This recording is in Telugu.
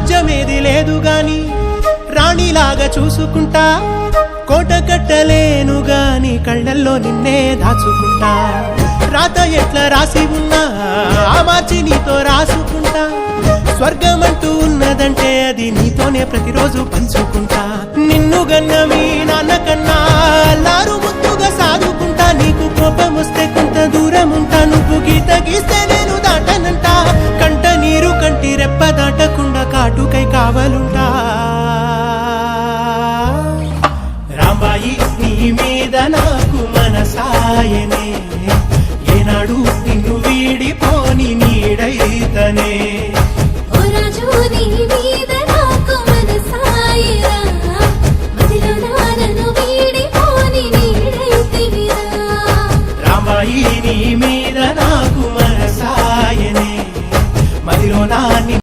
రాజ్యమేది లేదు గాని రాణిలాగా చూసుకుంటా, కోట కట్టలేను గాని కళ్ళల్లో నిన్నే దాచుకుంటా. రాత ఎట్లా రాసి ఉన్నా ఆ మార్చి నీతో రాసుకుంటా. స్వర్గమంటూ ఉన్నదంటే అది నీతోనే ప్రతిరోజు పంచుకుంటా. నిన్ను గన్న మీ నాన్న కన్నా లారు ముద్దుగా సాదుకుంటా. నీకు కోపం వస్తే కొంత దూరం ఉంటా, నువ్వు గీత గీస్తే నేను దాటనంట. కంట నీరు కంటి రెప్ప దాటకుండా కాటుకై కావలుంటా. రాంబాయి నీ మీద నాకు మనసాయనే, ఏనాడు నిన్ను వీడిపోని నీడైతనే. రాంబాయి నీ మీద నాకు మనసాయనే, మదిలో నా